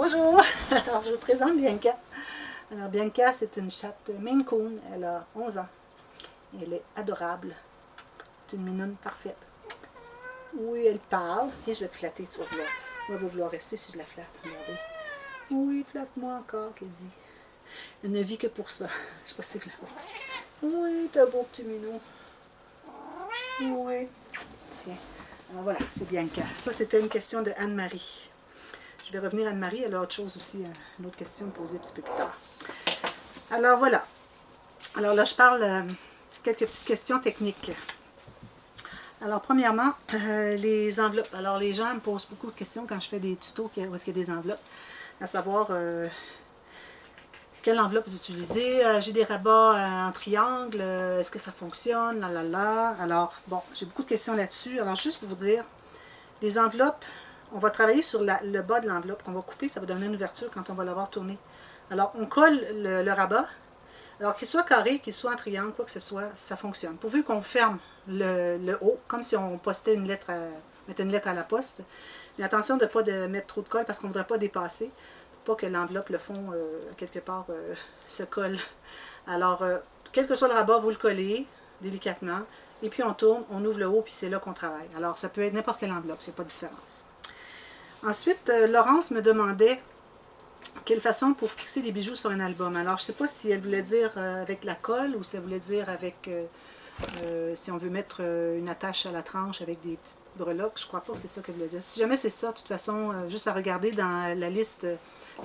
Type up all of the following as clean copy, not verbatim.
Bonjour! Alors, je vous présente Bianca. Alors, Bianca, c'est une chatte Maine Coon. Elle a 11 ans. Elle est adorable. C'est une minoune parfaite. Oui, elle parle. Viens, je vais te flatter, tu vas vouloir. Elle va vouloir rester si je la flatte. Regardez. Oui, flatte-moi encore, qu'elle dit. Elle ne vit que pour ça. Je ne sais pas si vous la voyez. Oui, t'es un beau petit minou. Oui. Tiens. Alors voilà, c'est Bianca. Ça, c'était une question de Anne-Marie. Je vais revenir à Anne-Marie, elle a autre chose aussi, une autre question à poser un petit peu plus tard. Alors voilà. Alors là, je parle quelques petites questions techniques. Alors premièrement, les enveloppes. Alors les gens me posent beaucoup de questions quand je fais des tutos où est-ce qu'il y a des enveloppes. À savoir, quelle enveloppe vous utilisez. J'ai des rabats en triangle. Est-ce que ça fonctionne? Là, là, là. Alors, bon, j'ai beaucoup de questions là-dessus. Alors juste pour vous dire, les enveloppes, on va travailler sur le bas de l'enveloppe qu'on va couper, ça va devenir une ouverture quand on va l'avoir tourné. Alors, on colle le rabat. Alors, qu'il soit carré, qu'il soit en triangle, quoi que ce soit, ça fonctionne. Pourvu qu'on ferme le haut, comme si on postait mettait une lettre à la poste. Mais attention de ne pas mettre trop de colle parce qu'on ne voudrait pas dépasser, pour pas que l'enveloppe, le fond, quelque part, se colle. Alors, quel que soit le rabat, vous le collez délicatement. Et puis on tourne, on ouvre le haut, puis c'est là qu'on travaille. Alors, ça peut être n'importe quelle enveloppe, c'est pas de différence. Ensuite, Laurence me demandait quelle façon pour fixer des bijoux sur un album. Alors, je ne sais pas si elle voulait dire avec la colle ou si elle voulait dire avec, si on veut mettre une attache à la tranche avec des petites breloques. Je ne crois pas que c'est ça qu'elle voulait dire. Si jamais c'est ça, de toute façon, juste à regarder dans la liste,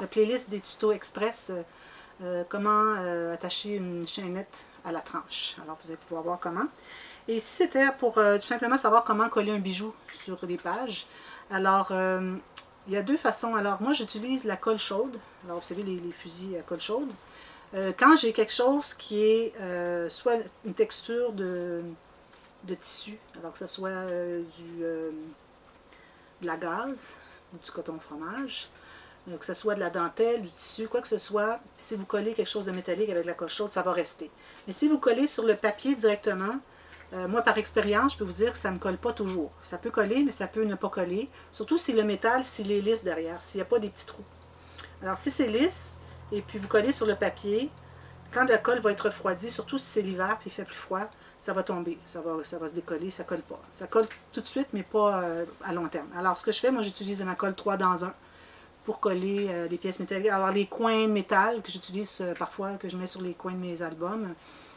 la playlist des tutos express, comment attacher une chaînette à la tranche. Alors, vous allez pouvoir voir comment. Et ici, c'était pour tout simplement savoir comment coller un bijou sur des pages. Alors, il y a deux façons. Alors, moi, j'utilise la colle chaude. Alors, vous savez, les fusils à colle chaude. Quand j'ai quelque chose qui est soit une texture de tissu, alors que ce soit de la gaze ou du coton fromage, que ce soit de la dentelle, du tissu, quoi que ce soit, si vous collez quelque chose de métallique avec la colle chaude, ça va rester. Mais si vous collez sur le papier directement, moi, par expérience, je peux vous dire que ça ne colle pas toujours. Ça peut coller, mais ça peut ne pas coller. Surtout si le métal, s'il est lisse derrière, s'il n'y a pas des petits trous. Alors, si c'est lisse, et puis vous collez sur le papier, quand la colle va être refroidie, surtout si c'est l'hiver et il fait plus froid, ça va tomber, ça va se décoller, ça ne colle pas. Ça colle tout de suite, mais pas à long terme. Alors, ce que je fais, moi, j'utilise ma colle 3 dans 1 pour coller les pièces métalliques. Alors, les coins de métal que j'utilise parfois, que je mets sur les coins de mes albums,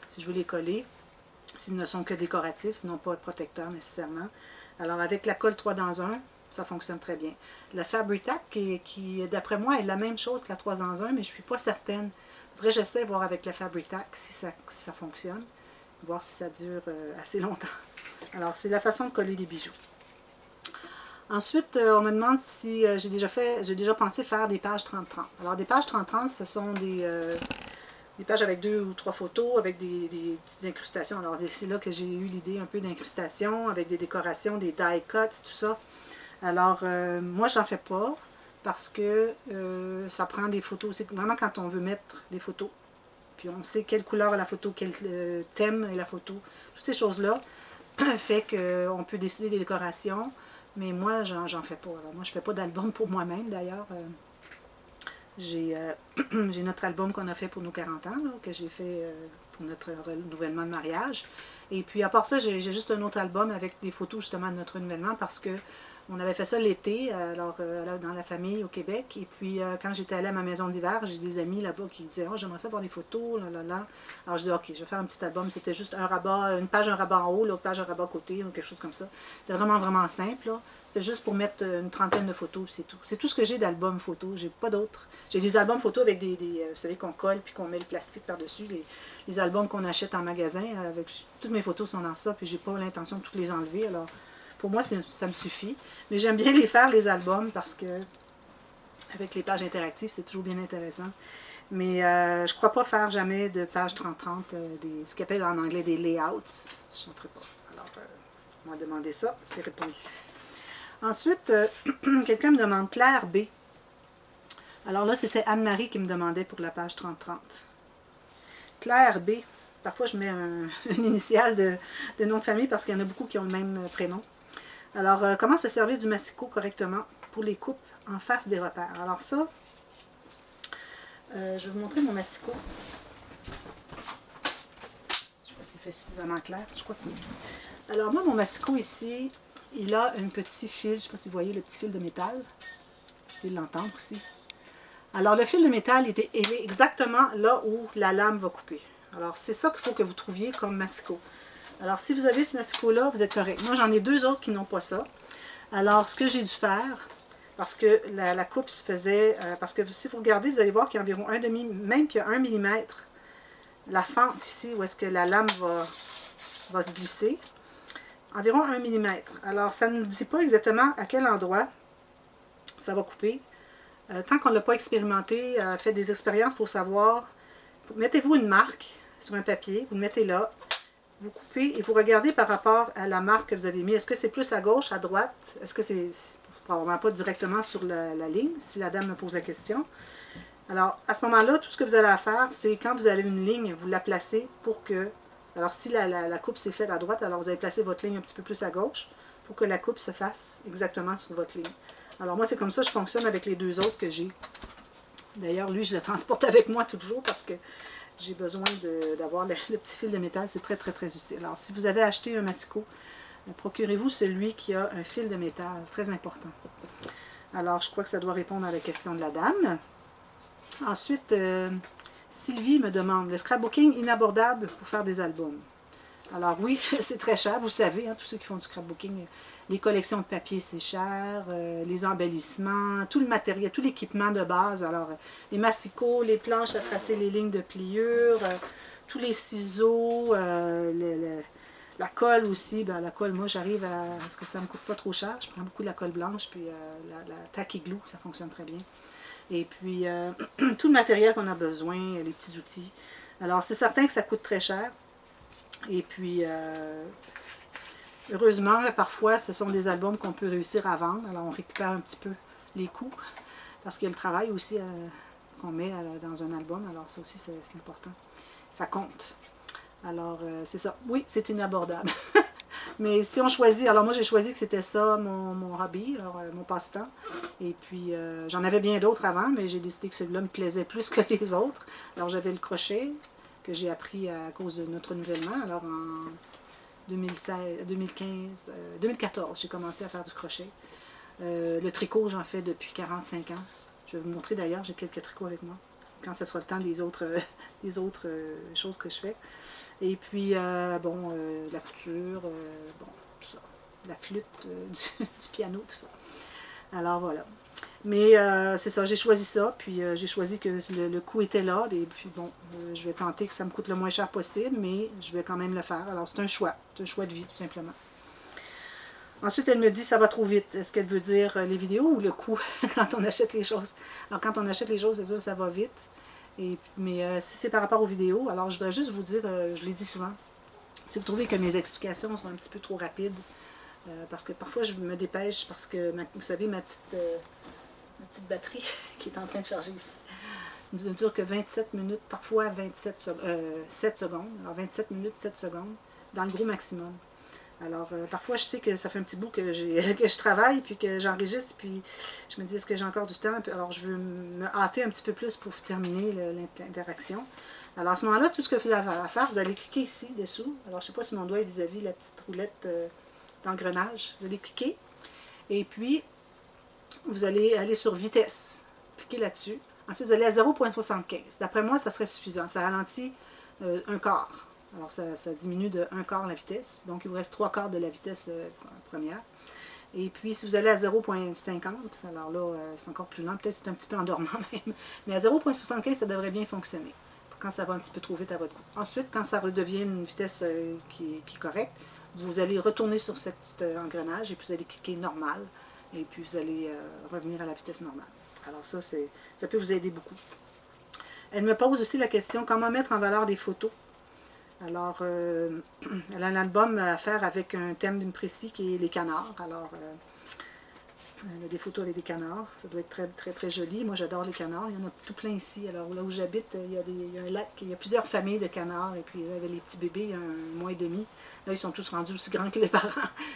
si je veux les coller, s'ils ne sont que décoratifs, non pas protecteurs nécessairement. Alors avec la colle 3 dans 1, ça fonctionne très bien. La Fabri-Tac, qui d'après moi, est la même chose que la 3 dans 1, mais je ne suis pas certaine. Il faudrait que j'essaie de voir avec la Fabri-Tac si ça fonctionne, voir si ça dure assez longtemps. Alors c'est la façon de coller les bijoux. Ensuite, on me demande si j'ai déjà pensé faire des pages 30-30. Alors des pages 30-30, ce sont des pages avec 2 ou 3 photos, avec des petites incrustations. Alors, c'est là que j'ai eu l'idée un peu d'incrustation, avec des décorations, des die cuts, tout ça. Alors, moi, j'en fais pas, parce que ça prend des photos. C'est vraiment quand on veut mettre des photos, puis on sait quelle couleur est la photo, quel thème est la photo. Toutes ces choses-là fait qu'on peut décider des décorations, mais moi, j'en fais pas. Alors, moi, je fais pas d'album pour moi-même, d'ailleurs. J'ai notre album qu'on a fait pour nos 40 ans, là, que j'ai fait pour notre renouvellement de mariage. Et puis à part ça, j'ai juste un autre album avec des photos justement de notre renouvellement parce que on avait fait ça l'été, alors dans la famille au Québec. Et puis quand j'étais allée à ma maison d'hiver, j'ai des amis là-bas qui disaient « Oh, j'aimerais ça voir des photos, là, là, là. » Alors je dis « Ok, je vais faire un petit album. » C'était juste un rabat, une page un rabat en haut, l'autre page un rabat à côté, ou quelque chose comme ça. C'était vraiment, vraiment simple, là. C'était juste pour mettre une trentaine de photos, c'est tout. C'est tout ce que j'ai d'albums photos, j'ai pas d'autres. J'ai des albums photos avec vous savez, qu'on colle puis qu'on met le plastique par-dessus, les albums qu'on achète en magasin, toutes mes photos sont dans ça, puis j'ai pas l'intention de toutes les enlever, alors pour moi, ça me suffit. Mais j'aime bien les faire, les albums, parce que avec les pages interactives, c'est toujours bien intéressant. Mais je ne crois pas faire jamais de pages 30-30, ce qu'on appelle en anglais des layouts. Je n'en ferai pas. Alors, on m'a demandé ça, c'est répondu. Ensuite, quelqu'un me demande Claire B. Alors là, c'était Anne-Marie qui me demandait pour la page 30-30. Claire B. Parfois, je mets une initiale de nom de famille parce qu'il y en a beaucoup qui ont le même prénom. Alors, comment se servir du massicot correctement pour les coupes en face des repères? Alors ça, Je vais vous montrer mon massicot. Je ne sais pas s'il fait suffisamment clair. Je crois que oui. Alors moi, mon massicot ici, il a un petit fil. Je ne sais pas si vous voyez le petit fil de métal. Vous pouvez l'entendre aussi. Alors le fil de métal, il est exactement là où la lame va couper. Alors c'est ça qu'il faut que vous trouviez comme massicot. Alors si vous avez ce massicot-là, vous êtes correct. Moi, j'en ai deux autres qui n'ont pas ça. Alors ce que j'ai dû faire... Parce que la coupe se faisait, parce que si vous regardez, vous allez voir qu'il y a environ même qu'il y a 1 millimètre, la fente ici, où est-ce que la lame va se glisser, environ 1 millimètre. Alors, ça ne nous dit pas exactement à quel endroit ça va couper. Tant qu'on ne l'a pas expérimenté, fait des expériences pour savoir, mettez-vous une marque sur un papier, vous le mettez là, vous coupez et vous regardez par rapport à la marque que vous avez mis. Est-ce que c'est plus à gauche, à droite? Est-ce que c'est... probablement pas directement sur la ligne, si la dame me pose la question. Alors, à ce moment-là, tout ce que vous allez faire, c'est quand vous avez une ligne, vous la placez pour que... Alors, si la coupe s'est faite à droite, alors vous allez placer votre ligne un petit peu plus à gauche pour que la coupe se fasse exactement sur votre ligne. Alors, moi, c'est comme ça que je fonctionne avec les deux autres que j'ai. D'ailleurs, lui, je le transporte avec moi toujours parce que j'ai besoin d'avoir le petit fil de métal. C'est très, très, très utile. Alors, si vous avez acheté un massicot, procurez-vous celui qui a un fil de métal, très important. Alors, je crois que ça doit répondre à la question de la dame. Ensuite, Sylvie me demande, le scrapbooking inabordable pour faire des albums. Alors oui, c'est très cher, vous savez, hein, tous ceux qui font du scrapbooking, les collections de papier, c'est cher, les embellissements, tout le matériel, tout l'équipement de base, alors les massicots, les planches à tracer les lignes de pliure, tous les ciseaux, la colle aussi, ben, la colle, moi j'arrive à ce que ça ne me coûte pas trop cher. Je prends beaucoup de la colle blanche, puis la tacky glue, ça fonctionne très bien. Et puis tout le matériel qu'on a besoin, les petits outils. Alors c'est certain que ça coûte très cher. Et puis heureusement, parfois ce sont des albums qu'on peut réussir à vendre. Alors on récupère un petit peu les coûts, parce qu'il y a le travail aussi qu'on met dans un album. Alors ça aussi c'est important. Ça compte. Alors, c'est ça. Oui, c'est inabordable. Mais si on choisit... Alors, moi, j'ai choisi que c'était ça, mon hobby, alors, mon passe-temps. Et puis, j'en avais bien d'autres avant, mais j'ai décidé que celui-là me plaisait plus que les autres. Alors, j'avais le crochet, que j'ai appris à cause de notre renouvellement. Alors, en 2014, j'ai commencé à faire du crochet. Le tricot, j'en fais depuis 45 ans. Je vais vous montrer d'ailleurs, j'ai quelques tricots avec moi. Quand ce sera le temps des autres choses que je fais. Et puis, la couture, bon, tout ça. La flûte, du piano, tout ça. Alors, voilà. Mais c'est ça, j'ai choisi ça, puis j'ai choisi que le coût était là, et puis bon, je vais tenter que ça me coûte le moins cher possible, mais je vais quand même le faire. Alors, c'est un choix de vie, tout simplement. Ensuite, elle me dit, ça va trop vite. Est-ce qu'elle veut dire les vidéos ou le coût quand on achète les choses? Alors, quand on achète les choses, c'est sûr, ça va vite. Mais si c'est par rapport aux vidéos, alors je dois juste vous dire, je l'ai dit souvent, si vous trouvez que mes explications sont un petit peu trop rapides, parce que parfois je me dépêche, parce que, vous savez, ma petite batterie qui est en train de charger ici, ne dure que 27 minutes, parfois 7 secondes, alors 27 minutes, 7 secondes, dans le gros maximum. Alors, parfois, je sais que ça fait un petit bout que je travaille, puis que j'enregistre, puis je me dis, est-ce que j'ai encore du temps? Alors, je veux me hâter un petit peu plus pour terminer l'interaction. Alors, à ce moment-là, tout ce que vous avez à faire, vous allez cliquer ici, dessous. Alors, je ne sais pas si mon doigt est vis-à-vis la petite roulette d'engrenage. Vous allez cliquer, et puis, vous allez aller sur vitesse. Cliquez là-dessus. Ensuite, vous allez à 0,75. D'après moi, ça serait suffisant. Ça ralentit un quart. Alors, ça diminue de 1/4 la vitesse. Donc, il vous reste 3/4 de la vitesse première. Et puis, si vous allez à 0,50, alors là, c'est encore plus lent. Peut-être c'est un petit peu endormant même. Mais à 0,75, ça devrait bien fonctionner. Quand ça va un petit peu trop vite à votre goût. Ensuite, quand ça redevient une vitesse qui est correcte, vous allez retourner sur cet engrenage et puis vous allez cliquer normal. Et puis, vous allez revenir à la vitesse normale. Alors, ça peut vous aider beaucoup. Elle me pose aussi la question, comment mettre en valeur des photos? Alors, elle a un album à faire avec un thème précis qui est les canards. Alors, elle a des photos avec des canards. Ça doit être très, très, très joli. Moi, j'adore les canards. Il y en a tout plein ici. Alors, là où j'habite, il y a un lac. Il y a plusieurs familles de canards. Et puis, avec les petits bébés, il y a 1 mois et demi. Là, ils sont tous rendus aussi grands que les parents.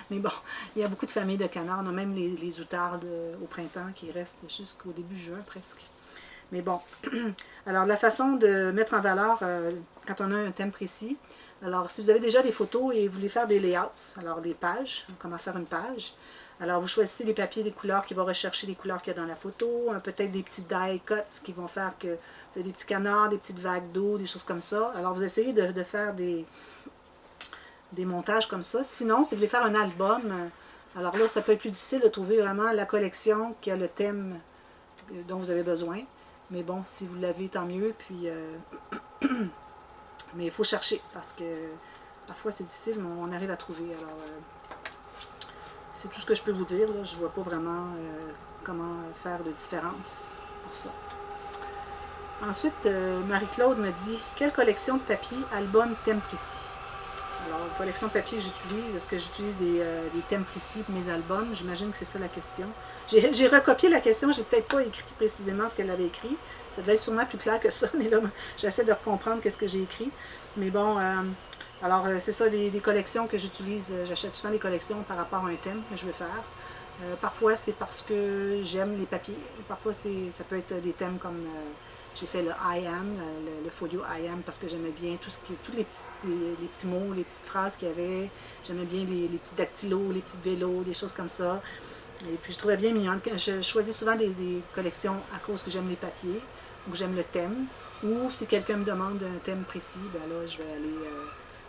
Mais bon, il y a beaucoup de familles de canards. On a même les outardes au printemps qui restent jusqu'au début juin, presque. Mais bon, alors la façon de mettre en valeur quand on a un thème précis, alors si vous avez déjà des photos et vous voulez faire des layouts, alors des pages, comment faire une page, alors vous choisissez des papiers, des couleurs qui vont rechercher les couleurs qu'il y a dans la photo, peut-être des petits die cuts qui vont faire que vous avez des petits canards, des petites vagues d'eau, des choses comme ça. Alors vous essayez de faire des montages comme ça. Sinon, si vous voulez faire un album, alors là ça peut être plus difficile de trouver vraiment la collection qui a le thème dont vous avez besoin. Mais bon, si vous l'avez, tant mieux. Puis, mais il faut chercher parce que parfois c'est difficile, mais on arrive à trouver. Alors, c'est tout ce que je peux vous dire. Là. Je ne vois pas vraiment comment faire de différence pour ça. Ensuite, Marie-Claude me dit « Quelle collection de papier, album, thème précis? » Alors, collection de papier que j'utilise, est-ce que j'utilise des thèmes précis pour mes albums? J'imagine que c'est ça la question. J'ai recopié la question, j'ai peut-être pas écrit précisément ce qu'elle avait écrit. Ça devait être sûrement plus clair que ça, mais là, j'essaie de comprendre qu'est-ce que j'ai écrit. Mais bon, alors c'est ça, les collections que j'utilise, j'achète souvent des collections par rapport à un thème que je veux faire. Parfois, c'est parce que j'aime les papiers. Parfois, ça peut être des thèmes comme... j'ai fait le I am, le folio I am, parce que j'aimais bien tous les petits mots, les petites phrases qu'il y avait. J'aimais bien les petits dactylos, les petits vélos, des choses comme ça. Et puis je trouvais bien mignon. Je choisis souvent des collections à cause que j'aime les papiers, ou que j'aime le thème. Ou si quelqu'un me demande un thème précis, ben là je vais aller,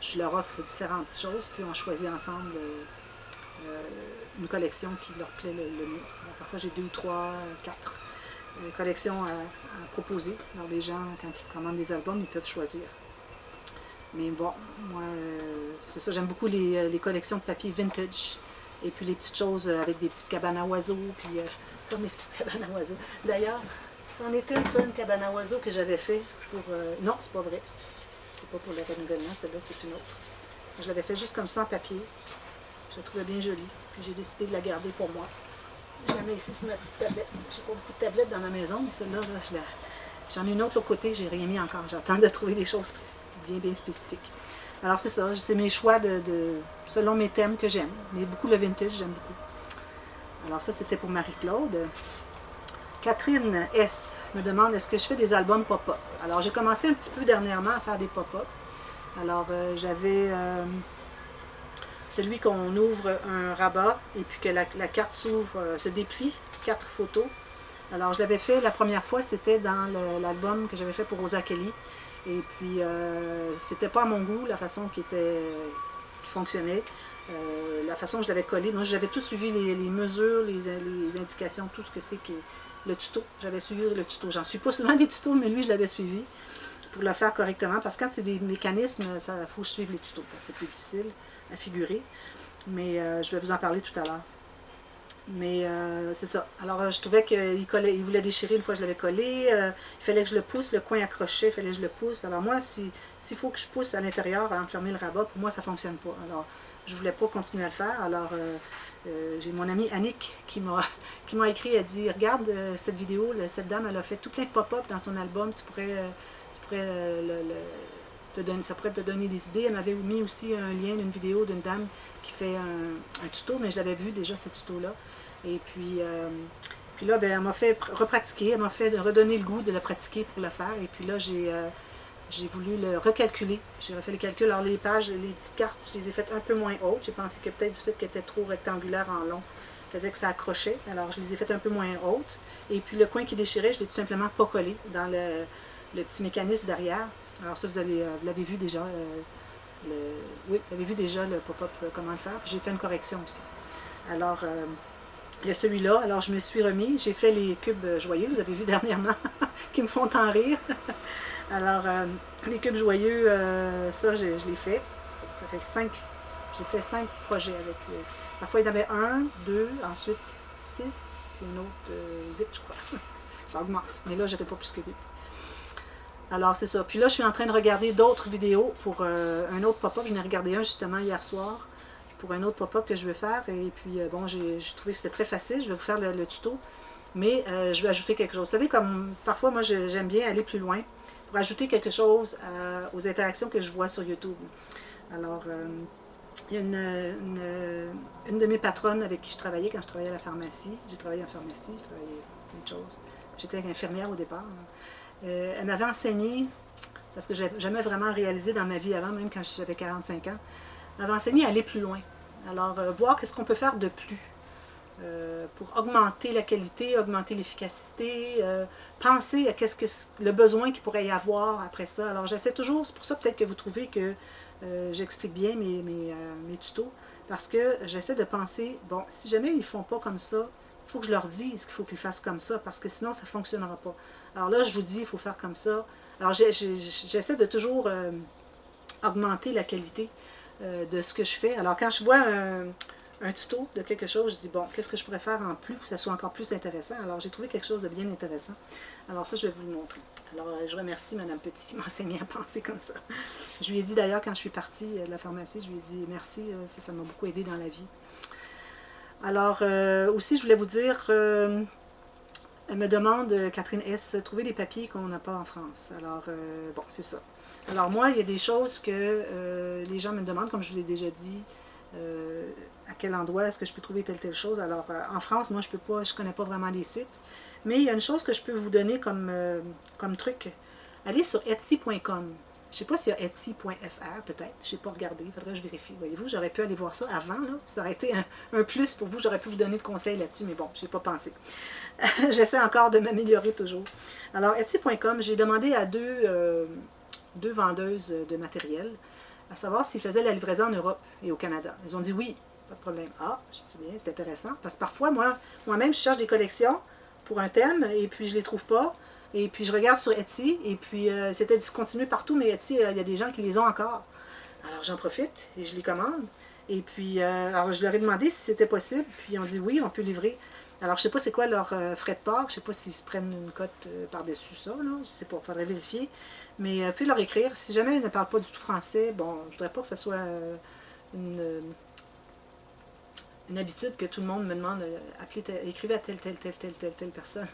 je leur offre différentes choses, puis on choisit ensemble une collection qui leur plaît le mieux. Alors, parfois j'ai 2 ou 3, 4 collections à proposer. Alors les gens, quand ils commandent des albums, ils peuvent choisir. Mais bon, moi, c'est ça, j'aime beaucoup les collections de papier vintage. Et puis les petites choses avec des petites cabanes à oiseaux, puis comme les petites cabanes à oiseaux. D'ailleurs, c'en est une cabane à oiseaux que j'avais fait pour... non, c'est pas vrai. C'est pas pour le renouvellement, celle-là, c'est une autre. Je l'avais fait juste comme ça en papier. Je la trouvais bien jolie. Puis j'ai décidé de la garder pour moi. Je la mets ici sur ma petite tablette. J'ai pas beaucoup de tablettes dans ma maison, mais celle-là, j'en ai une autre de l'autre côté, j'ai rien mis encore. J'attends de trouver des choses bien spécifiques. Alors c'est ça, c'est mes choix selon mes thèmes que j'aime. Mais beaucoup le vintage, j'aime beaucoup. Alors ça, c'était pour Marie-Claude. Catherine S. me demande, est-ce que je fais des albums pop-up? Alors j'ai commencé un petit peu dernièrement à faire des pop-up. Alors j'avais... celui qu'on ouvre un rabat et puis que la carte s'ouvre, se déplie, 4 photos. Alors je l'avais fait la première fois, c'était dans l'album que j'avais fait pour Rosa Kelly. Et puis c'était pas à mon goût, la façon qui fonctionnait, la façon que je l'avais collé. Moi j'avais tout suivi les mesures, les indications, tout ce que c'est que le tuto. J'avais suivi le tuto. J'en suis pas souvent des tutos, mais lui je l'avais suivi pour le faire correctement. Parce que quand c'est des mécanismes, il faut que je suive les tutos. C'est plus difficile à figurer, mais je vais vous en parler tout à l'heure. Mais c'est ça. Alors je trouvais qu'il voulait déchirer une fois que je l'avais collé. Il fallait que je le pousse, le coin accroché, il fallait que je le pousse. Alors moi, s'il faut que je pousse à l'intérieur à enfermer le rabat, pour moi ça ne fonctionne pas. Alors je ne voulais pas continuer à le faire. Alors j'ai mon amie Annick qui m'a écrit, elle dit, regarde cette vidéo, cette dame, elle a fait tout plein de pop-up dans son album, tu pourrais ça pourrait te donner des idées. Elle m'avait mis aussi un lien d'une vidéo d'une dame qui fait un tuto, mais je l'avais vu déjà ce tuto-là. Et puis là, ben, elle m'a fait repratiquer, elle m'a fait redonner le goût de le pratiquer pour le faire. Et puis là, j'ai voulu le recalculer. J'ai refait les calculs. Alors les pages, les petites cartes, je les ai faites un peu moins hautes. J'ai pensé que peut-être du fait qu'elles étaient trop rectangulaires en long, faisait que ça accrochait. Alors je les ai faites un peu moins hautes. Et puis le coin qui déchirait, je l'ai tout simplement pas collé dans le petit mécanisme derrière. Alors ça, vous l'avez vu déjà, oui, vous l'avez vu déjà le pop-up, comment le faire. J'ai fait une correction aussi. Alors, il y a celui-là. Alors, je me suis remis. J'ai fait les cubes joyeux, vous avez vu dernièrement, qui me font tant rire. Alors, les cubes joyeux, ça, je l'ai fait. Ça fait 5. J'ai fait 5 projets avec parfois, il y en avait 1, 2, ensuite 6, puis un autre 8, je crois. Ça augmente. Mais là, je n'aurais pas plus que 8. Alors, c'est ça. Puis là, je suis en train de regarder d'autres vidéos pour un autre pop-up. J'en ai regardé un justement hier soir pour un autre pop-up que je veux faire. Et puis, bon, j'ai trouvé que c'était très facile. Je vais vous faire le tuto. Mais je vais ajouter quelque chose. Vous savez, comme parfois, moi, j'aime bien aller plus loin pour ajouter quelque chose aux interactions que je vois sur YouTube. Alors, Il y a une de mes patronnes avec qui je travaillais quand je travaillais à la pharmacie. J'ai travaillé en pharmacie, j'ai travaillé plein de choses. J'étais infirmière au départ. Elle m'avait enseigné, parce que je n'avais jamais vraiment réalisé dans ma vie avant, même quand j'avais 45 ans, elle m'avait enseigné à aller plus loin. Alors, voir qu'est-ce qu'on peut faire de plus pour augmenter la qualité, augmenter l'efficacité, penser à qu'est-ce que le besoin qu'il pourrait y avoir après ça. Alors, j'essaie toujours, c'est pour ça peut-être que vous trouvez que j'explique bien mes tutos, parce que j'essaie de penser, bon, si jamais ils ne font pas comme ça, il faut que je leur dise qu'il faut qu'ils fassent comme ça, parce que sinon, ça ne fonctionnera pas. Alors là, je vous dis, il faut faire comme ça. Alors, j'essaie de toujours augmenter la qualité de ce que je fais. Alors, quand je vois un tuto de quelque chose, je dis, bon, qu'est-ce que je pourrais faire en plus pour que ça soit encore plus intéressant? Alors, j'ai trouvé quelque chose de bien intéressant. Alors, ça, je vais vous le montrer. Alors, je remercie Mme Petit qui m'a enseigné à penser comme ça. Je lui ai dit d'ailleurs, quand je suis partie de la pharmacie, je lui ai dit merci, ça m'a beaucoup aidé dans la vie. Alors, aussi, je voulais vous dire, elle me demande, Catherine S., trouver des papiers qu'on n'a pas en France. Alors, bon, c'est ça. Alors, moi, il y a des choses que les gens me demandent, comme je vous ai déjà dit, à quel endroit est-ce que je peux trouver telle chose. Alors, en France, moi, je ne connais pas vraiment les sites. Mais il y a une chose que je peux vous donner comme truc. Allez sur Etsy.com. Je ne sais pas s'il y a Etsy.fr, peut-être. Je n'ai pas regardé, il faudrait que je vérifie. Voyez-vous, j'aurais pu aller voir ça avant. Là. Ça aurait été un plus pour vous. J'aurais pu vous donner de conseils là-dessus, mais bon, je n'ai pas pensé. J'essaie encore de m'améliorer toujours. Alors, Etsy.com, j'ai demandé à deux vendeuses de matériel à savoir s'ils faisaient la livraison en Europe et au Canada. Ils ont dit oui, pas de problème. Ah, je dis bien, c'est intéressant. Parce que parfois, moi-même, je cherche des collections pour un thème et puis je ne les trouve pas. Et puis je regarde sur Etsy et puis c'était discontinué partout, mais Etsy, il y a des gens qui les ont encore. Alors j'en profite et je les commande. Et puis, alors je leur ai demandé si c'était possible, puis ils ont dit oui, on peut livrer. Alors je ne sais pas c'est quoi leur frais de port, je ne sais pas s'ils se prennent une cote par-dessus ça, là. Je ne sais pas, il faudrait vérifier. Mais faites leur écrire. Si jamais ils ne parlent pas du tout français, bon, je ne voudrais pas que ce soit une habitude que tout le monde me demande, écrivez à telle personne.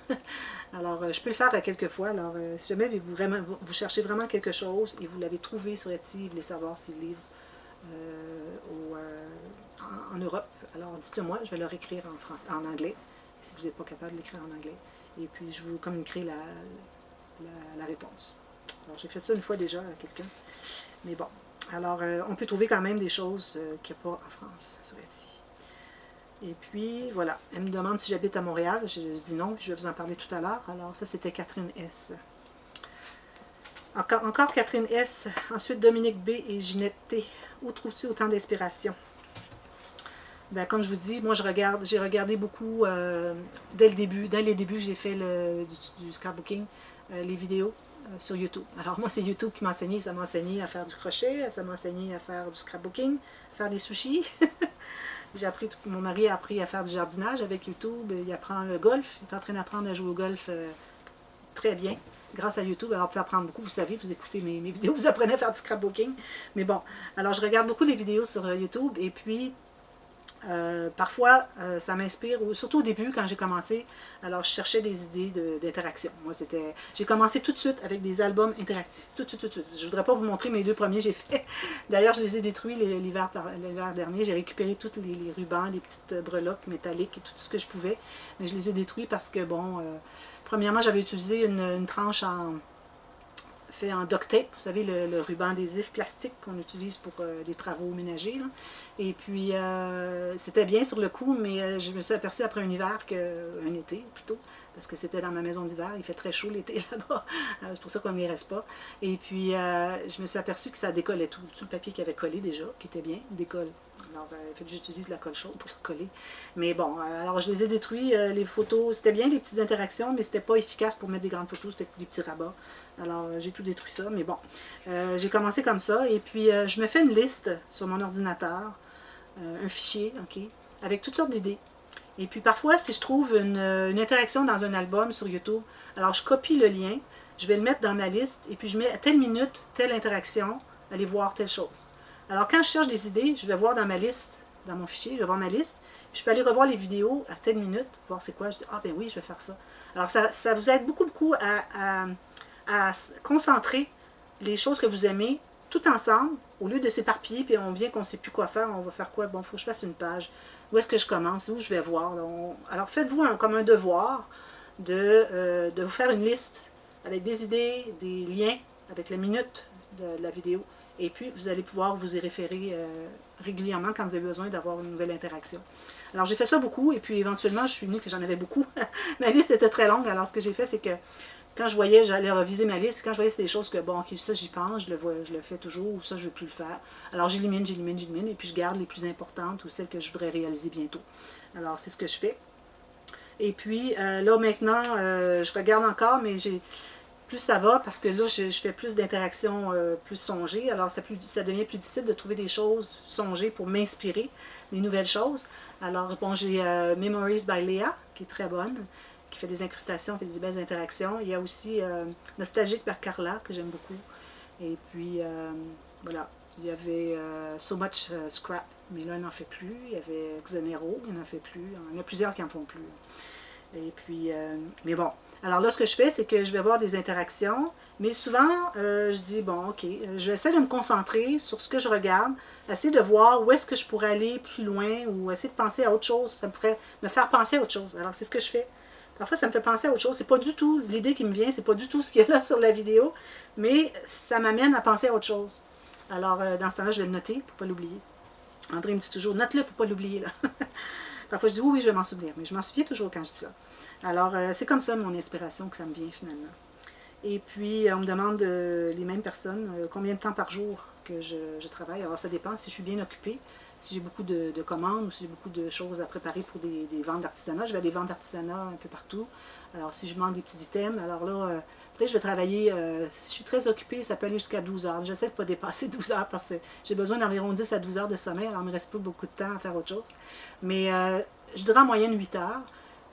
Alors, je peux le faire à quelques fois. Alors, si jamais vous cherchez vraiment quelque chose et vous l'avez trouvé sur Etsy, vous voulez savoir s'il livre en Europe, alors dites-le moi, je vais leur écrire en anglais, si vous n'êtes pas capable de l'écrire en anglais. Et puis, je vous communiquerai la réponse. Alors, j'ai fait ça une fois déjà à quelqu'un. Mais bon, alors, on peut trouver quand même des choses qu'il n'y a pas en France sur Etsy. Et puis, voilà. Elle me demande si j'habite à Montréal. Je dis non, je vais vous en parler tout à l'heure. Alors, ça, c'était Catherine S. Encore Catherine S. Ensuite, Dominique B. et Ginette T. Où trouves-tu autant d'inspiration? Ben, comme je vous dis, moi, j'ai regardé beaucoup dès le début. Dès les débuts, j'ai fait du scrapbooking, les vidéos sur YouTube. Alors, moi, c'est YouTube qui m'a enseigné. Ça m'a enseigné à faire du crochet, ça m'a enseigné à faire du scrapbooking, à faire des sushis. Mon mari a appris à faire du jardinage avec YouTube. Il apprend le golf. Il est en train d'apprendre à jouer au golf très bien grâce à YouTube. Alors, on peut apprendre beaucoup. Vous savez, vous écoutez mes vidéos, vous apprenez à faire du scrapbooking. Mais bon, alors je regarde beaucoup les vidéos sur YouTube. Et puis, parfois, ça m'inspire, surtout au début, quand j'ai commencé. Alors, je cherchais des idées d'interaction. Moi, j'ai commencé tout de suite avec des albums interactifs. Tout de suite. Je ne voudrais pas vous montrer mes 2 premiers, j'ai fait. D'ailleurs, je les ai détruits l'hiver dernier. J'ai récupéré tous les rubans, les petites breloques métalliques et tout ce que je pouvais. Mais je les ai détruits parce que, bon, premièrement, j'avais utilisé une tranche fait en duct tape, vous savez, le ruban adhésif plastique qu'on utilise pour les travaux ménagers. Là. Et puis, c'était bien sur le coup, mais je me suis aperçue après un été plutôt, parce que c'était dans ma maison d'hiver, il fait très chaud l'été là-bas, c'est pour ça qu'on n'y reste pas. Et puis, je me suis aperçue que ça décollait tout le papier qui avait collé déjà, qui était bien, décolle. Alors, fait que j'utilise la colle chaude pour le coller. Mais bon, alors je les ai détruits, les photos, c'était bien les petites interactions, mais c'était pas efficace pour mettre des grandes photos, c'était des petits rabats. Alors, j'ai tout détruit ça, mais bon. J'ai commencé comme ça, et puis je me fais une liste sur mon ordinateur, un fichier, OK, avec toutes sortes d'idées. Et puis parfois, si je trouve une interaction dans un album sur YouTube, alors je copie le lien, je vais le mettre dans ma liste, et puis je mets à telle minute, telle interaction, aller voir telle chose. Alors quand je cherche des idées, je vais voir dans ma liste, dans mon fichier, je vais voir ma liste, puis je peux aller revoir les vidéos à telle minute, voir c'est quoi, je dis, ah ben oui, je vais faire ça. Alors ça vous aide beaucoup à concentrer les choses que vous aimez tout ensemble, au lieu de s'éparpiller, puis on vient qu'on ne sait plus quoi faire, on va faire quoi? Bon, il faut que je fasse une page. Où est-ce que je commence? Où je vais voir? Là, alors, faites-vous comme un devoir de vous faire une liste avec des idées, des liens, avec la minute de la vidéo. Et puis, vous allez pouvoir vous y référer régulièrement quand vous avez besoin d'avoir une nouvelle interaction. Alors, j'ai fait ça beaucoup, et puis éventuellement, je suis venue que j'en avais beaucoup. Ma liste était très longue, alors ce que j'ai fait, c'est que quand je voyais, j'allais reviser ma liste, quand je voyais que c'était des choses que, bon, ok, ça j'y pense, je le fais toujours, ou ça je ne veux plus le faire. Alors, j'élimine, et puis je garde les plus importantes ou celles que je voudrais réaliser bientôt. Alors, c'est ce que je fais. Et puis, là, maintenant, je regarde encore, mais plus ça va, parce que là, je fais plus d'interactions plus songées. Alors, ça devient plus difficile de trouver des choses songées pour m'inspirer, des nouvelles choses. Alors, bon, j'ai Memories by Léa, qui est très bonne, qui fait des incrustations, fait des belles interactions. Il y a aussi Nostalgique par Carla, que j'aime beaucoup. Et puis, voilà, il y avait So Much Scrap, mais là, il n'en fait plus. Il y avait Xenero, il n'en fait plus. Il y en a plusieurs qui n'en font plus. Et puis, mais bon. Alors là, ce que je fais, c'est que je vais voir des interactions, mais souvent, je dis, bon, ok, je vais essayer de me concentrer sur ce que je regarde, essayer de voir où est-ce que je pourrais aller plus loin, ou essayer de penser à autre chose. Ça pourrait me faire penser à autre chose. Alors, c'est ce que je fais. Parfois, ça me fait penser à autre chose. C'est pas du tout, l'idée qui me vient, c'est pas du tout ce qu'il y a là sur la vidéo, mais ça m'amène à penser à autre chose. Alors, dans ce temps-là, je vais le noter pour ne pas l'oublier. André me dit toujours, note-le pour ne pas l'oublier, là. Parfois, je dis, oui, je vais m'en souvenir, mais je m'en souviens toujours quand je dis ça. Alors, c'est comme ça, mon inspiration, que ça me vient, finalement. Et puis, on me demande, les mêmes personnes, combien de temps par jour que je travaille. Alors, ça dépend si je suis bien occupée, si j'ai beaucoup de commandes ou si j'ai beaucoup de choses à préparer pour des ventes d'artisanat. Je vais à des ventes d'artisanat un peu partout. Alors, si je demande des petits items, alors là, peut-être je vais travailler, si je suis très occupée, ça peut aller jusqu'à 12 heures. J'essaie de ne pas dépasser 12 heures parce que j'ai besoin d'environ 10 à 12 heures de sommeil, alors il ne me reste pas beaucoup de temps à faire autre chose. Mais je dirais en moyenne 8 heures.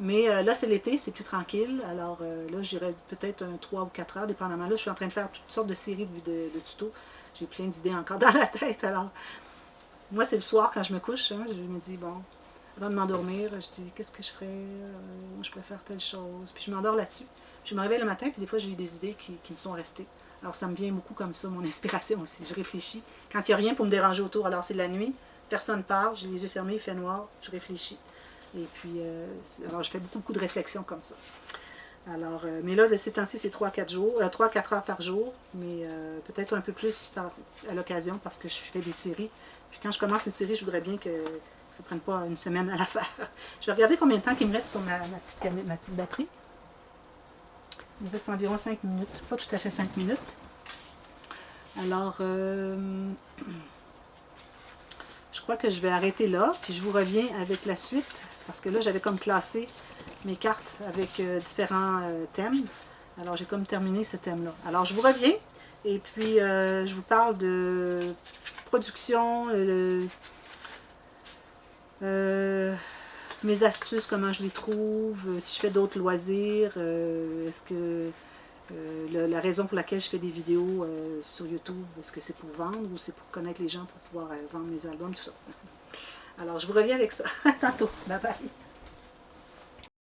Mais là, c'est l'été, c'est plus tranquille. Alors là, j'irai peut-être 3 ou 4 heures, dépendamment. Là, je suis en train de faire toutes sortes de séries de tutos. J'ai plein d'idées encore dans la tête. Alors, moi, c'est le soir quand je me couche. Hein, je me dis, bon, avant de m'endormir, je dis, qu'est-ce que je ferais? Moi, je préfère telle chose. Puis je m'endors là-dessus. Puis je me réveille le matin, puis des fois, j'ai eu des idées qui me sont restées. Alors, ça me vient beaucoup comme ça, mon inspiration aussi. Je réfléchis. Quand il n'y a rien pour me déranger autour, alors c'est la nuit, personne ne parle, j'ai les yeux fermés, il fait noir, je réfléchis. Et puis, alors je fais beaucoup de réflexions comme ça. Alors, mais là, ces temps-ci, c'est 3-4 heures par jour, mais peut-être un peu plus à l'occasion parce que je fais des séries. Puis quand je commence une série, je voudrais bien que ça ne prenne pas une semaine à la faire. Je vais regarder combien de temps il me reste sur ma petite batterie. Il me reste environ 5 minutes, pas tout à fait 5 minutes. Alors, je crois que je vais arrêter là, puis je vous reviens avec la suite, parce que là, j'avais comme classé mes cartes avec différents thèmes. Alors, j'ai comme terminé ce thème-là. Alors, je vous reviens, et puis je vous parle de production, mes astuces, comment je les trouve, si je fais d'autres loisirs, est-ce que la raison pour laquelle je fais des vidéos sur YouTube, est-ce que c'est pour vendre ou c'est pour connaître les gens pour pouvoir vendre mes albums, tout ça. Alors, je vous reviens avec ça. À tantôt. Bye bye.